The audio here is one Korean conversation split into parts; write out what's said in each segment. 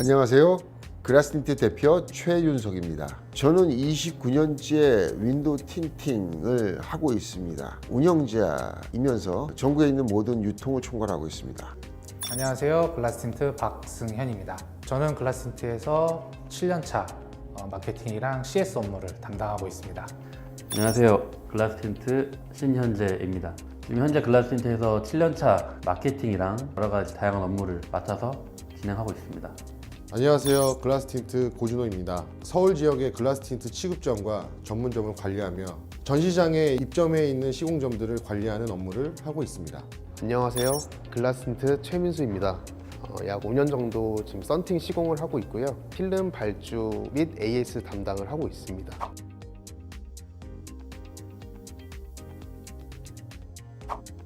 안녕하세요. 글라스틴트 대표 최윤석입니다. 저는 29년째 윈도우 틴팅을 하고 있습니다. 운영자이면서 전국에 있는 모든 유통을 총괄하고 있습니다. 안녕하세요. 글라스틴트 박승현입니다. 저는 글라스틴트에서 7년차 마케팅이랑 CS 업무를 담당하고 있습니다. 안녕하세요. 글라스틴트 신현재입니다. 지금 현재 글라스틴트에서 7년차 마케팅이랑 여러 가지 다양한 업무를 맡아서 진행하고 있습니다. 안녕하세요. 글라스틴트 고준호입니다. 서울 지역의 글라스틴트 취급점과 전문점을 관리하며 전시장에 입점해 있는 시공점들을 관리하는 업무를 하고 있습니다. 안녕하세요. 글라스틴트 최민수입니다. 약 5년 정도 지금 썬팅 시공을 하고 있고요. 필름 발주 및 AS 담당을 하고 있습니다.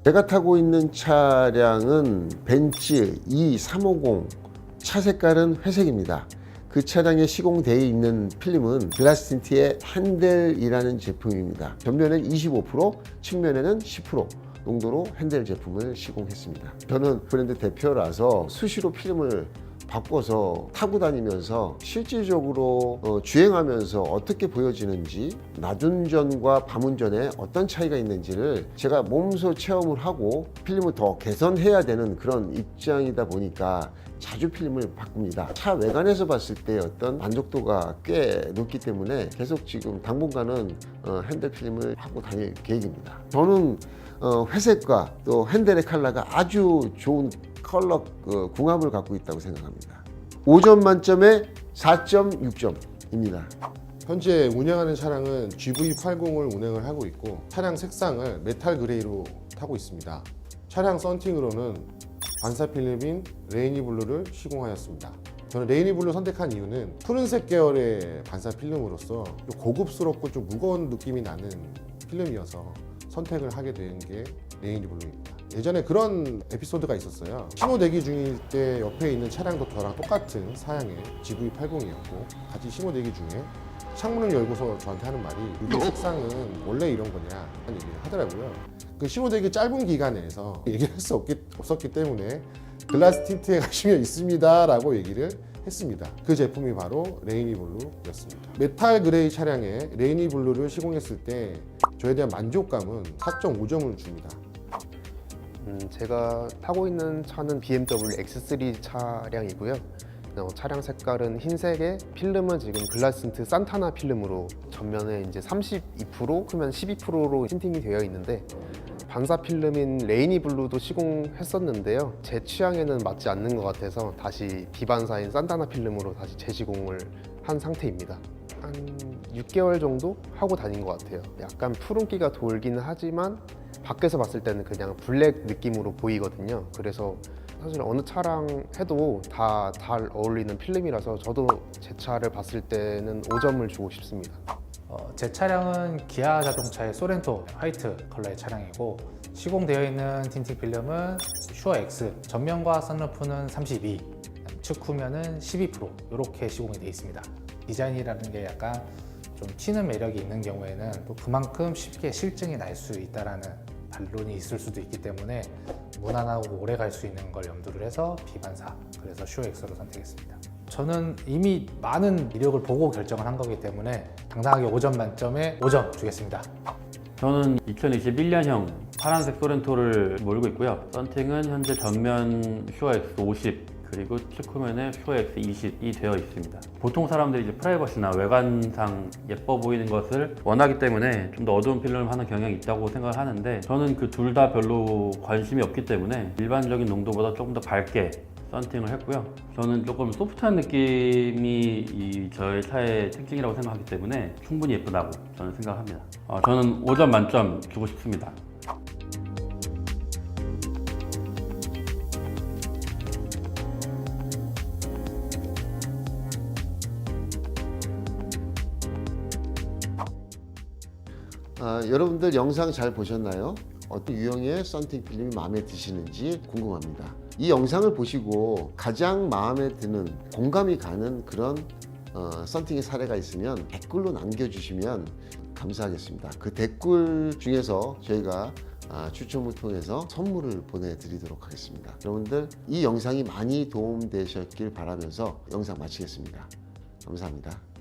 제가 타고 있는 차량은 벤츠 E350, 차 색깔은 회색입니다. 그 차량에 시공되어 있는 필름은 글라스틴트의 핸델이라는 제품입니다. 전면엔 25%, 측면에는 10% 농도로 핸델 제품을 시공했습니다. 저는 브랜드 대표라서 수시로 필름을 바꿔서 타고 다니면서 실질적으로 주행하면서 어떻게 보여지는지, 낮운전과 밤운전에 어떤 차이가 있는지를 제가 몸소 체험을 하고 필름을 더 개선해야 되는 그런 입장이다 보니까 자주 필름을 바꿉니다. 차 외관에서 봤을 때 어떤 만족도가 꽤 높기 때문에 계속 지금 당분간은 핸들 필름을 하고 다닐 계획입니다. 저는 회색과 또 핸들의 컬러가 아주 좋은 컬러 궁합을 갖고 있다고 생각합니다. 5점 만점에 4.6점입니다. 현재 운영하는 차량은 GV80을 운행을 하고 있고 차량 색상을 메탈 그레이로 타고 있습니다. 차량 썬팅으로는 반사 필름인 레이니 블루를 시공하였습니다. 저는 레이니 블루 선택한 이유는 푸른색 계열의 반사 필름으로서 좀 고급스럽고 좀 무거운 느낌이 나는 필름이어서 선택을 하게 된 게 레이니 블루입니다. 예전에 그런 에피소드가 있었어요. 신호 대기 중일 때 옆에 있는 차량도 저랑 똑같은 사양의 GV80이었고 같이 신호 대기 중에 창문을 열고서 저한테 하는 말이 이게 색상은 원래 이런 거냐 하는 얘기를 하더라고요. 그 신호 대기 짧은 기간에서 얘기를 할 수 없었기 때문에 글라스 틴트에 가시면 있습니다 라고 얘기를 했습니다. 그 제품이 바로 레이니 블루였습니다. 메탈 그레이 차량에 레이니 블루를 시공했을 때 저에 대한 만족감은 4.5점을 줍니다. 제가 타고 있는 차는 BMW X3 차량이고요. 차량 색깔은 흰색에 필름은 지금 글라스틴트 산타나 필름으로 전면에 이제 32% 크면 12%로 틴팅이 되어 있는데 반사 필름인 레이니 블루도 시공했었는데요. 제 취향에는 맞지 않는 것 같아서 다시 비반사인 산타나 필름으로 다시 재시공을 한 상태입니다. 한 6개월 정도 하고 다닌 것 같아요. 약간 푸른기가 돌기는 하지만 밖에서 봤을 때는 그냥 블랙 느낌으로 보이거든요. 그래서 사실 어느 차량 해도 다 잘 어울리는 필름이라서 저도 제 차를 봤을 때는 5점을 주고 싶습니다. 제 차량은 기아 자동차의 소렌토 화이트 컬러의 차량이고 시공되어 있는 틴팅 필름은 슈어 X, 전면과 선루프는 32, 측 후면은 12% 이렇게 시공이 되어 있습니다. 디자인이라는 게 약간 좀 튀는 매력이 있는 경우에는 또 그만큼 쉽게 실증이 날 수 있다라는 반론이 있을 수도 있기 때문에 무난하고 오래 갈 수 있는 걸 염두를 해서 비반사, 그래서 슈어엑스로 선택했습니다. 저는 이미 많은 이력을 보고 결정을 한 거기 때문에 당당하게 5점 만점에 5점 주겠습니다. 저는 2021년형 파란색 소렌토를 몰고 있고요. 썬팅은 현재 전면 슈어엑스 50 그리고 측후면에 슈어엑스 20이 되어 있습니다. 보통 사람들이 이제 프라이버시나 외관상 예뻐 보이는 것을 원하기 때문에 좀 더 어두운 필름을 하는 경향이 있다고 생각을 하는데 저는 그 둘 다 별로 관심이 없기 때문에 일반적인 농도보다 조금 더 밝게 썬팅을 했고요. 저는 조금 소프트한 느낌이 저의 차의 특징이라고 생각하기 때문에 충분히 예쁘다고 저는 생각합니다. 저는 5점 만점 주고 싶습니다. 여러분들 영상 잘 보셨나요? 어떤 유형의 썬팅 필름이 마음에 드시는지 궁금합니다. 이 영상을 보시고 가장 마음에 드는, 공감이 가는 그런 썬팅의 사례가 있으면 댓글로 남겨주시면 감사하겠습니다. 그 댓글 중에서 저희가 추첨을 통해서 선물을 보내드리도록 하겠습니다. 여러분들 이 영상이 많이 도움되셨길 바라면서 영상 마치겠습니다. 감사합니다.